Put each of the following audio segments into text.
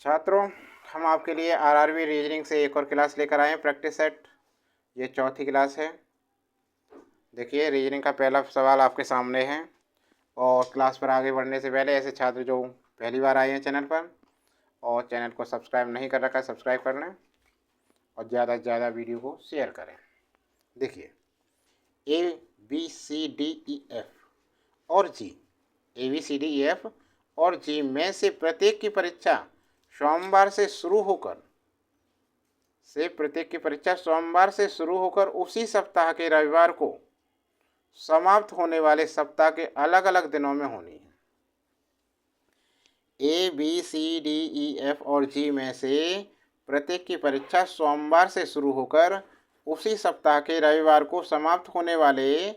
छात्रों, हम आपके लिए आरआरबी रीजनिंग से एक और क्लास लेकर आए हैं, प्रैक्टिस सेट। ये चौथी क्लास है। देखिए, रीजनिंग का पहला सवाल आपके सामने है। और क्लास पर आगे बढ़ने से पहले ऐसे छात्र जो पहली बार आए हैं चैनल पर और चैनल को सब्सक्राइब नहीं कर रखा है, सब्सक्राइब कर लें और ज़्यादा से ज़्यादा वीडियो को शेयर करें। देखिए, A B C D E F और G, A B C D E F और जी में से प्रत्येक की परीक्षा सोमवार से शुरू होकर उसी सप्ताह के रविवार को समाप्त होने वाले सप्ताह के अलग अलग दिनों में होनी है। A B C D E F और जी में से प्रत्येक की परीक्षा सोमवार से शुरू होकर उसी सप्ताह के रविवार को समाप्त होने वाले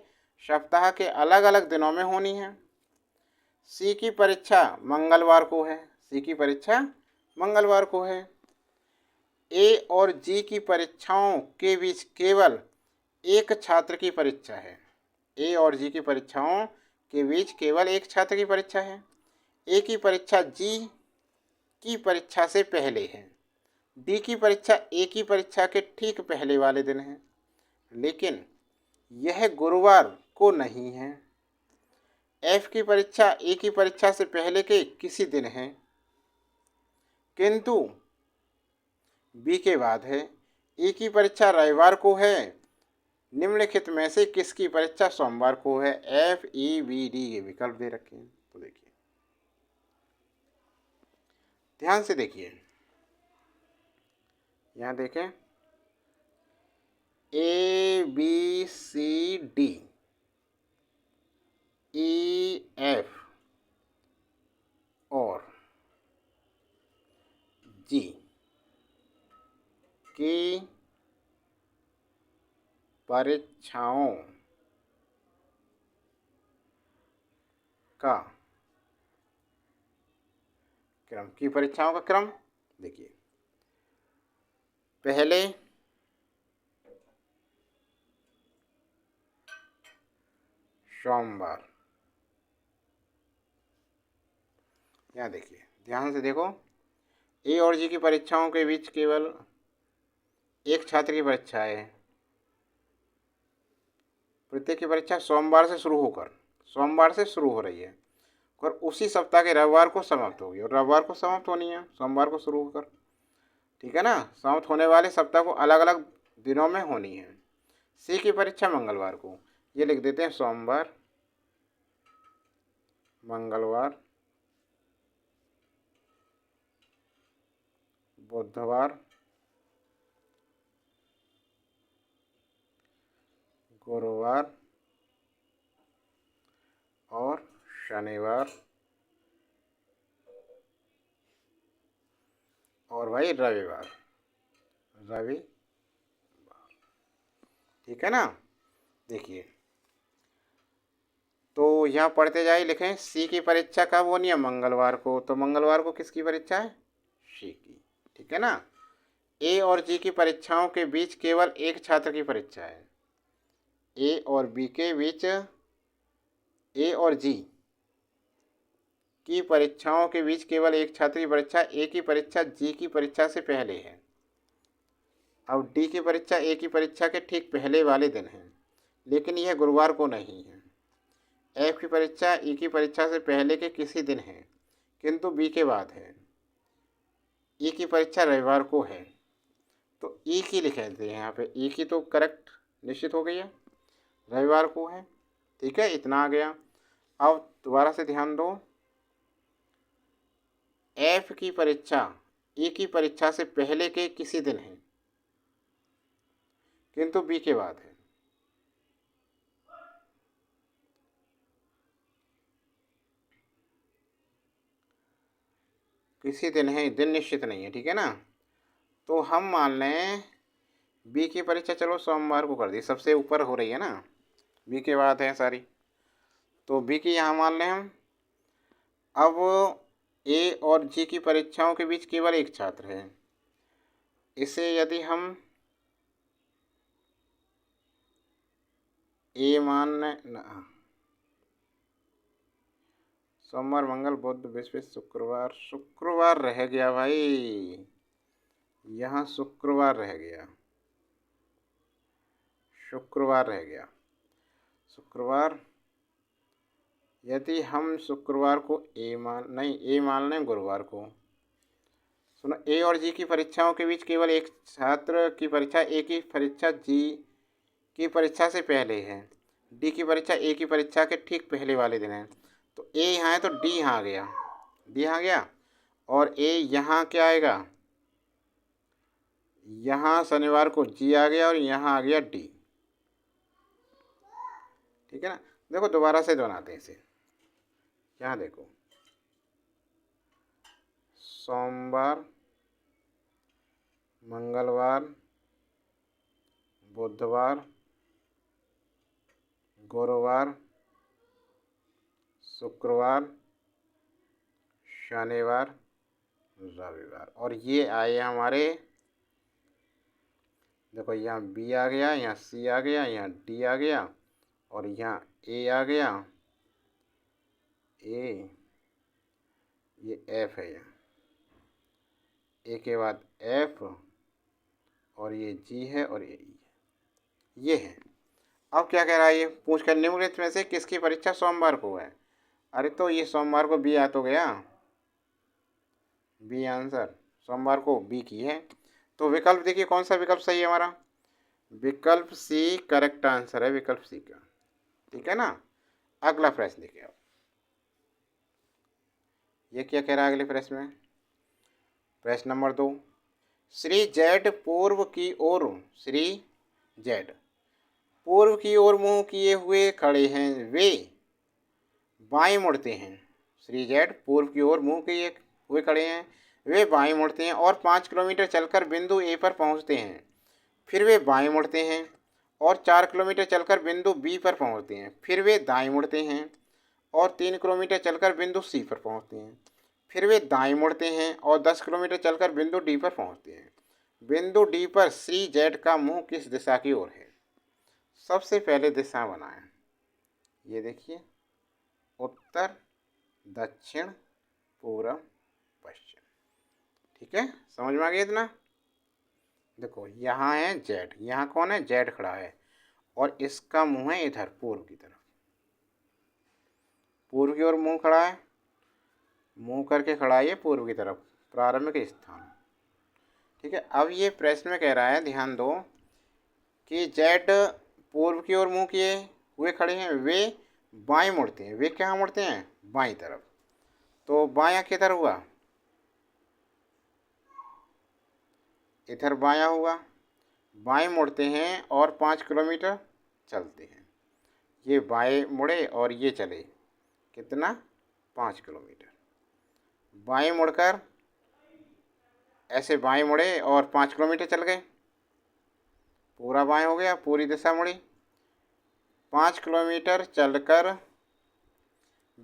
सप्ताह के अलग अलग दिनों में होनी है। सी की परीक्षा मंगलवार को है। ए और जी की परीक्षाओं के बीच केवल एक छात्र की परीक्षा है। ए और जी की परीक्षाओं के बीच केवल एक छात्र की परीक्षा है। ए की परीक्षा जी की परीक्षा से पहले है। डी की परीक्षा ए की परीक्षा के ठीक पहले वाले दिन है, लेकिन यह गुरुवार को नहीं है। एफ की परीक्षा ए की परीक्षा से पहले के किसी दिन है, किंतु बी के बाद है। ए की परीक्षा रविवार को है। निम्नलिखित में से किसकी परीक्षा सोमवार को है? एफ ई बी डी के विकल्प दे रखे हैं। तो देखिए, ध्यान से देखिए, यहाँ देखें, A B C D E F और जी की परीक्षाओं का क्रम देखिए, पहले सोमवार। यहाँ देखिए, ध्यान से देखो, ए और जी की परीक्षाओं के बीच केवल एक छात्र की परीक्षा है। प्रत्येक की परीक्षा सोमवार से शुरू हो रही है और उसी सप्ताह के रविवार को समाप्त होगी। और रविवार को समाप्त होनी है, सोमवार को शुरू होकर, ठीक है ना। समाप्त होने वाले सप्ताह को अलग अलग दिनों में होनी है। सी की परीक्षा मंगलवार को, ये लिख देते हैं सोमवार, मंगलवार, बुधवार, गुरुवार और शनिवार और भाई रविवार। ठीक है ना। देखिए, तो यहाँ पढ़ते जाइए, लिखें सी की परीक्षा कब होनी है? मंगलवार को। तो मंगलवार को किसकी परीक्षा है? सी की। ठीक है ना। ए और जी की परीक्षाओं के बीच केवल एक छात्र की परीक्षा है। ए और बी के बीच, ए और जी की परीक्षाओं के बीच केवल एक छात्र की परीक्षा। ए की परीक्षा जी की परीक्षा से पहले है। अब डी की परीक्षा ए की परीक्षा के ठीक पहले वाले दिन है, लेकिन यह गुरुवार को नहीं है। एफ की परीक्षा ई की परीक्षा से पहले के किसी दिन है, किंतु बी के बाद है। ई की परीक्षा रविवार को है, तो ई की लिख देते हैं यहाँ पे। ई की तो करेक्ट निश्चित हो गई है, रविवार को है। ठीक है, इतना आ गया। अब दोबारा से ध्यान दो, एफ की परीक्षा ई की परीक्षा से पहले के किसी दिन है, किंतु बी के बाद है। किसी दिन है, दिन निश्चित नहीं है, ठीक है ना। तो हम मान लें बी की परीक्षा, चलो सोमवार को कर दी, सबसे ऊपर हो रही है ना, बी के बाद है सारी, तो बी की यहाँ मान लें हम। अब ए और जी की परीक्षाओं के बीच केवल एक छात्र है। इसे यदि हम ए मान, सोमवार मंगल बुध बृहस्पति शुक्रवार, शुक्रवार रह गया भाई, यहाँ शुक्रवार रह गया, शुक्रवार रह गया। शुक्रवार, यदि हम शुक्रवार को ए मान लें गुरुवार को। सुनो, ए और जी की परीक्षाओं के बीच केवल एक छात्र की परीक्षा ए की परीक्षा जी की परीक्षा से पहले है, डी की परीक्षा ए की परीक्षा के ठीक पहले वाले दिन है। तो ए यहाँ है तो डी यहाँ आ गया, डी यहाँ गया, और ए यहाँ क्या आएगा, यहाँ शनिवार को जी आ गया और यहाँ आ गया डी। ठीक है ना। देखो दोबारा से दोहराते हैं इसे। यहाँ देखो, सोमवार मंगलवार बुधवार गुरुवार शुक्रवार शनिवार रविवार, और ये आए हमारे, देखो यहाँ बी आ गया, यहाँ सी आ गया, यहाँ डी आ गया, और यहाँ ए आ गया, ए, ये एफ है, यहाँ ए के बाद एफ, और ये जी है, और ये है। अब क्या कह रहा है ये, पूछ कर निम्नलिखित में से किसकी परीक्षा सोमवार को है। अरे तो ये सोमवार को बी आ तो गया, बी आंसर, सोमवार को बी की है। तो विकल्प देखिए कौन सा विकल्प सही है हमारा, विकल्प सी करेक्ट आंसर है, विकल्प सी का। ठीक है ना। अगला प्रश्न देखिए आप, ये क्या कह रहा है अगले प्रश्न में। प्रश्न नंबर 2, श्री जेड पूर्व की ओर, श्री जेड पूर्व की ओर मुंह किए हुए खड़े हैं, वे बाएं मुड़ते हैं। श्री जेड पूर्व की ओर मुंह किए हुए खड़े हैं, वे बाएं मुड़ते हैं और 5 किलोमीटर चलकर बिंदु ए पर पहुंचते हैं। फिर वे बाएं मुड़ते हैं और 4 किलोमीटर चलकर बिंदु बी पर पहुंचते हैं। फिर वे दाएं मुड़ते हैं और 3 किलोमीटर चलकर बिंदु सी पर पहुंचते हैं। फिर वे दाएं मुड़ते हैं और 10 किलोमीटर चलकर बिंदु डी पर पहुंचते हैं। बिंदु डी पर श्री जेड का मुंह किस दिशा की ओर है। सबसे पहले दिशा बनाएं, ये देखिए, उत्तर दक्षिण पूर्व पश्चिम। ठीक है, समझ में आ गया इतना। देखो यहाँ है जेड, यहाँ कौन है, जेड खड़ा है, और इसका मुंह है इधर पूर्व की तरफ, पूर्व की ओर मुंह खड़ा है, मुंह करके खड़ा है ये पूर्व की तरफ, प्रारंभिक स्थान। ठीक है। अब ये प्रश्न में कह रहा है, ध्यान दो, कि जेड पूर्व की ओर मुंह किए हुए खड़े हैं, वे बाएं मुड़ते हैं। वे क्या मुड़ते हैं, बाईं तरफ। तो बायां किधर हुआ, इधर बायां हुआ। बाएं मुड़ते हैं और 5 किलोमीटर चलते हैं। ये बाएं मुड़े और ये चले, कितना, 5 किलोमीटर। बाएं मुड़कर ऐसे बाएं मुड़े और 5 किलोमीटर चल गए, पूरा बाएं हो गया, पूरी दिशा मुड़ी। 5 किलोमीटर चलकर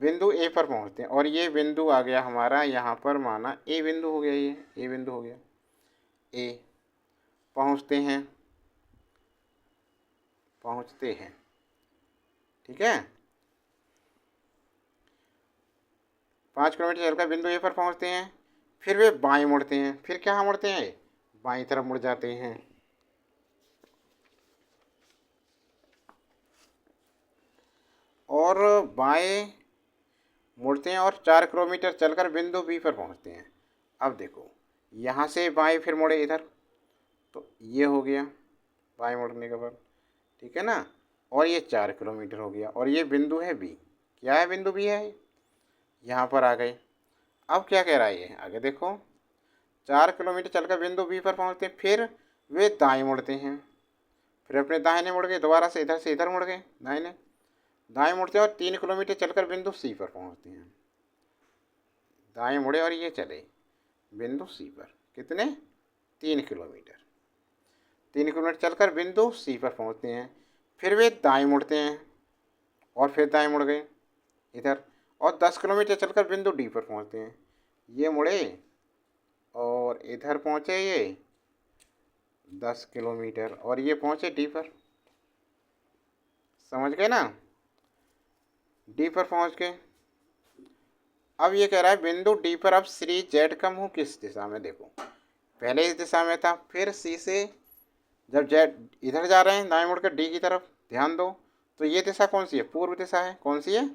बिंदु ए पर पहुंचते हैं, और ये बिंदु आ गया हमारा यहाँ पर, माना ए बिंदु हो गया, ये ए बिंदु हो गया। ए पहुंचते हैं, ठीक है। 5 किलोमीटर चलकर बिंदु ए पर पहुंचते हैं। फिर वे बाएं मुड़ते हैं। फिर क्या मुड़ते हैं, बाईं तरफ मुड़ जाते हैं। और बाएं मुड़ते हैं और 4 किलोमीटर चलकर बिंदु बी पर पहुंचते हैं। अब देखो यहाँ से बाएं फिर मुड़े इधर, तो ये हो गया बाएं मुड़ने के बाद, ठीक है ना। और ये 4 किलोमीटर हो गया, और ये बिंदु है बी। क्या है, बिंदु बी है, यहाँ पर आ गए। अब क्या कह रहा है ये, आगे देखो, 4 किलोमीटर चलकर बिंदु बी पर पहुँचते हैं। फिर वे दाएं मुड़ते हैं, फिर अपने दाहिने मुड़ गए, दोबारा से इधर मुड़ गए, दाएं मुड़ते हैं और 3 किलोमीटर चलकर बिंदु सी पर पहुँचते हैं। दाएं मुड़े और ये चले बिंदु सी पर, कितने, 3 किलोमीटर। 3 किलोमीटर चलकर बिंदु सी पर पहुँचते हैं। फिर वे दाएं मुड़ते हैं और फिर दाएं मुड़ गए इधर, और 10 किलोमीटर चलकर बिंदु डी पर पहुँचते हैं। ये मुड़े और इधर पहुँचे ये 10 किलोमीटर, और ये पहुँचे डी पर। समझ गए ना, डी पर पहुँच गए। अब ये कह रहा है बिंदु डी पर अब श्री जेड का मुंह किस दिशा में, देखो पहले इस दिशा में था, फिर सी से जब जेड इधर जा रहे हैं दाएं मुड़कर डी की तरफ, ध्यान दो तो ये दिशा कौन सी है, पूर्व दिशा है, कौन सी है,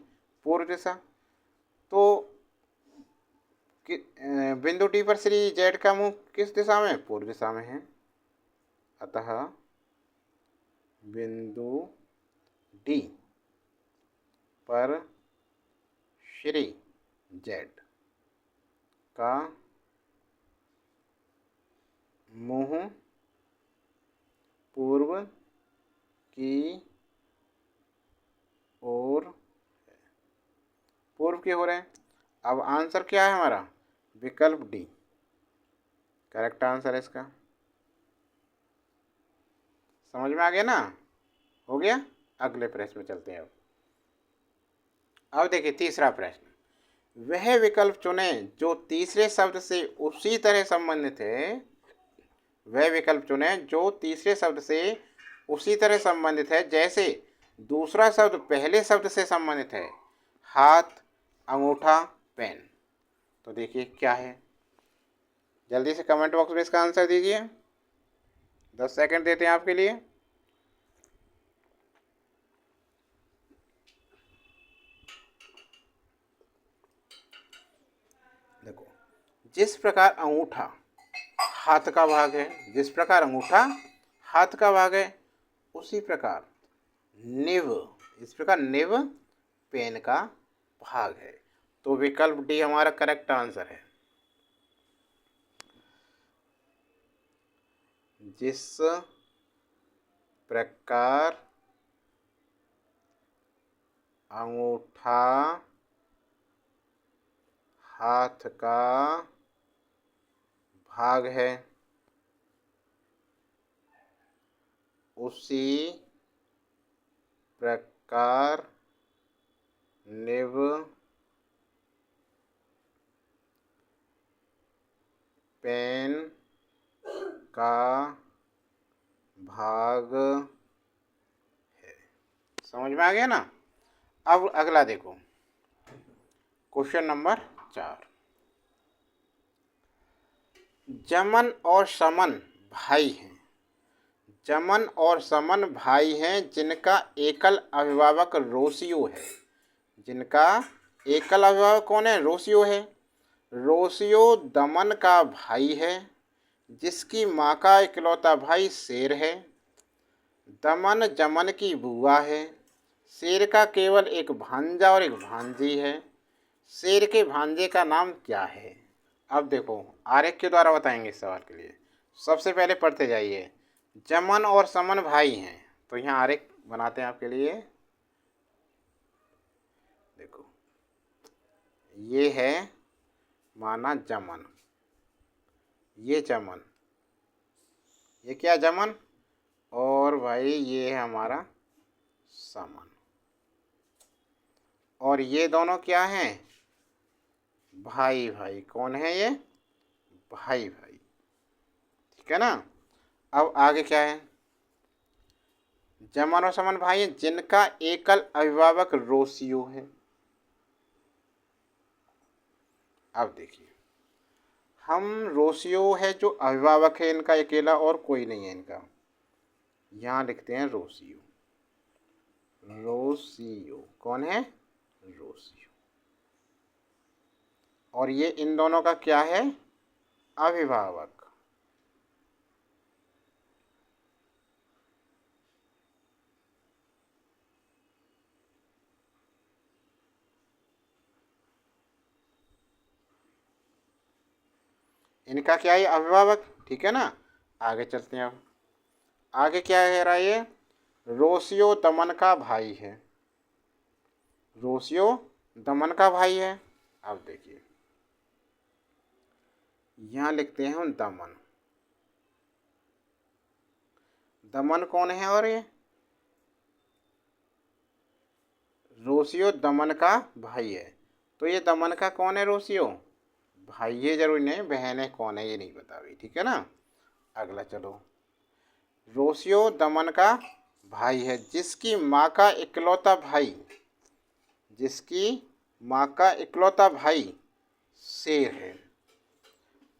पूर्व दिशा। तो बिंदु डी पर श्री जेड का मुंह किस दिशा में, पूर्व दिशा में है। अतः बिंदु डी पर श्री जेड का मुंह पूर्व की ओर है, पूर्व की ओर है। अब आंसर क्या है हमारा, विकल्प डी करेक्ट आंसर है इसका। समझ में आ गया ना, हो गया। अगले प्रश्न में चलते हैं। अब देखिए तीसरा प्रश्न, वह विकल्प चुने जो तीसरे शब्द से उसी तरह संबंधित है, वह विकल्प चुने जो तीसरे शब्द से उसी तरह संबंधित है जैसे दूसरा शब्द पहले शब्द से संबंधित है, हाथ, अंगूठा, पेन। तो देखिए क्या है, जल्दी से कमेंट बॉक्स में इसका आंसर दीजिए, 10 सेकंड देते हैं आपके लिए। देखो जिस प्रकार अंगूठा हाथ का भाग है, जिस प्रकार अंगूठा हाथ का भाग है, उसी प्रकार निव, इस प्रकार निव पेन का भाग है। तो विकल्प डी हमारा करेक्ट आंसर है। जिस प्रकार अंगूठा हाथ का भाग है, उसी प्रकार निव पेन का भाग है। समझ में आ गया ना। अब अगला देखो, क्वेश्चन नंबर 4, जमन और समन भाई हैं, जमन और समन भाई हैं जिनका एकल अभिभावक रोसियो है, जिनका एकल अभिभावक कौन है, रोसियो है। रोसियो दमन का भाई है जिसकी माँ का इकलौता भाई शेर है। दमन जमन की बुआ है। शेर का केवल एक भांजा और एक भांजी है। शेर के भांजे का नाम क्या है। अब देखो आरेख के द्वारा बताएंगे इस सवाल के लिए। सबसे पहले पढ़ते जाइए, जमन और समन भाई हैं, तो यहाँ आरेख बनाते हैं आपके लिए। देखो ये है माना जमन, ये जमन, ये क्या जमन, और भाई ये है हमारा समन। और ये दोनों क्या हैं, भाई भाई। कौन है ये, भाई भाई, ठीक है ना। अब आगे क्या है, जमन और समन भाई हैं जिनका एकल अभिभावक रोसियो है। अब देखिए हम रोसियो है जो अभिभावक है इनका अकेला और कोई नहीं है इनका, यहाँ लिखते हैं रोसियो। रोसियो कौन है, रोसियो। और ये इन दोनों का क्या है, अभिभावक। इनका क्या है, अभिभावक, ठीक है ना। आगे चलते हैं। अब आगे क्या कह रहा है, ये रोसियो दमन का भाई है, रोसियो दमन का भाई है। अब देखिए यहाँ लिखते हैं हम दमन। दमन कौन है, और ये रोसियो दमन का भाई है। तो ये दमन का कौन है, रोसियो भाई, ये जरूरी नहीं बहन है, कौन है ये नहीं बता रही, ठीक है ना। अगला चलो, रोसियो दमन का भाई है जिसकी माँ का इकलौता भाई, जिसकी माँ का इकलौता भाई शेर है।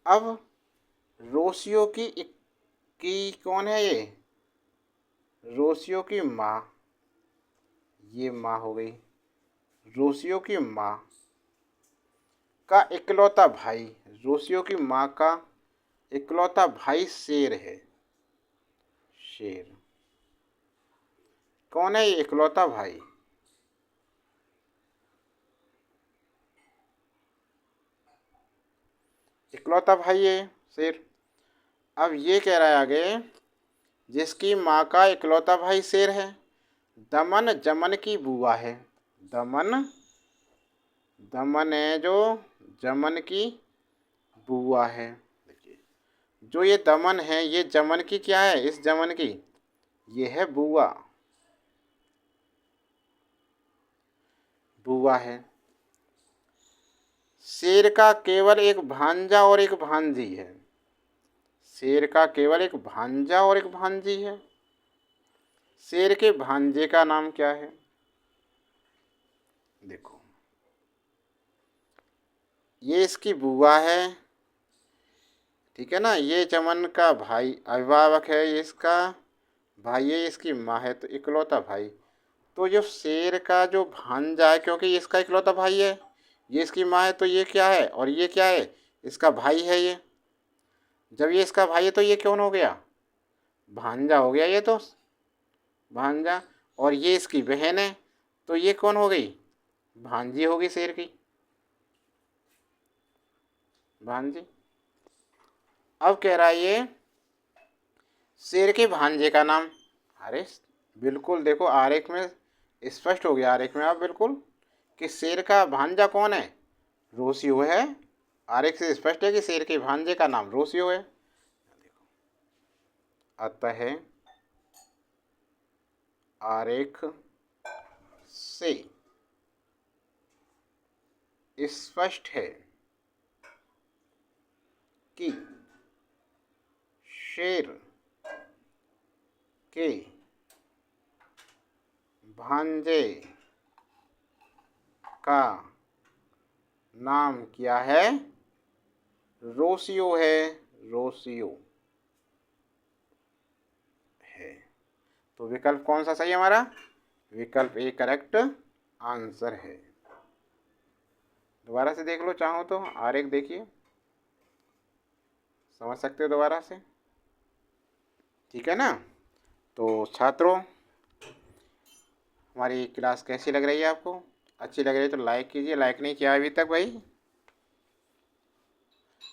अब रोसियो की कौन है ये? रोसियो की माँ, ये माँ हो गई। रोसियो की माँ का इकलौता भाई, रोसियो की माँ का इकलौता भाई शेर है। शेर कौन है ये इकलौता भाई? इकलौता भाई है शेर। अब ये कह रहा है आगे, जिसकी माँ का इकलौता भाई शेर है, दमन जमन की बुआ है। दमन, दमन है जो जमन की बुआ है। देखिए, जो ये दमन है ये जमन की क्या है? इस जमन की ये है बुआ, बुआ है। शेर का केवल एक भांजा और एक भांजी है। शेर का केवल एक भांजा और एक भांजी है। शेर के भांजे का नाम क्या है? देखो, ये इसकी बुआ है, ठीक है ना। ये चमन का भाई अभिभावक है, ये इसका भाई है, इसकी माँ है, तो इकलौता भाई। तो जो शेर का जो भांजा है, क्योंकि ये इसका इकलौता भाई है, ये इसकी माँ है, तो ये क्या है और ये क्या है? इसका भाई है ये। जब ये इसका भाई है तो ये कौन हो गया? भांजा हो गया ये तो, भांजा। और ये इसकी बहन है, तो ये कौन हो गई? भांजी होगी शेर की, भांजी। अब कह रहा है ये शेर के भांजे का नाम। अरे बिल्कुल, देखो आरेख में स्पष्ट हो गया, आरेख में आप बिल्कुल, कि शेर का भांजा कौन है? रोसियो है। आरेख से स्पष्ट है कि शेर के भांजे का नाम रोसियो है। अतः आरेख से स्पष्ट है कि शेर के भांजे का नाम क्या है? रोसियो है, रोसियो है। तो विकल्प कौन सा सही है हमारा? विकल्प ए करेक्ट आंसर है। दोबारा से देख लो चाहो तो, आरेख देखिए, समझ सकते हो दोबारा से, ठीक है ना। तो छात्रों, हमारी क्लास कैसी लग रही है आपको? अच्छी लग रही है तो लाइक कीजिए। लाइक नहीं किया अभी तक भाई,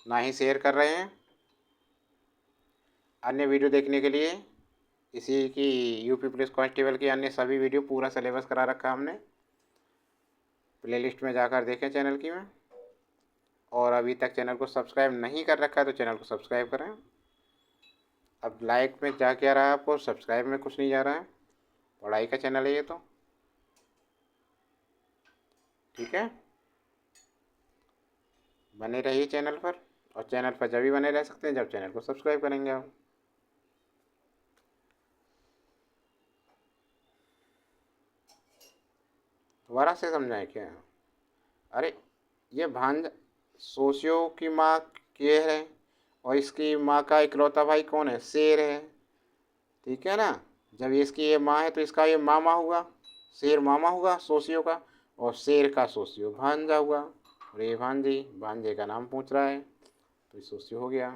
ना ही शेयर कर रहे हैं। अन्य वीडियो देखने के लिए इसी की यूपी पुलिस कांस्टेबल की अन्य सभी वीडियो पूरा सिलेबस करा रखा है हमने, प्लेलिस्ट में जाकर देखें चैनल की में। और अभी तक चैनल को सब्सक्राइब नहीं कर रखा है तो चैनल को सब्सक्राइब करें। अब लाइक में जा क्या रहा है आपको, सब्सक्राइब में कुछ नहीं जा रहा है। पढ़ाई का चैनल है ये तो, ठीक है। बने रहिए चैनल पर, और चैनल पर जब भी बने रह सकते हैं जब चैनल को सब्सक्राइब करेंगे आप। दोबारा से समझाएं क्या? अरे ये भांजा सोशियो की माँ के है, और इसकी माँ का इकलौता भाई कौन है? शेर है, ठीक है ना। जब इसकी ये माँ है तो इसका ये मामा हुआ, शेर मामा हुआ सोशियो का, और शेर का सोशियो भांजा हुआ। और ये भांजी, भांजे का नाम पूछ रहा है तो ये सोशियो हो गया।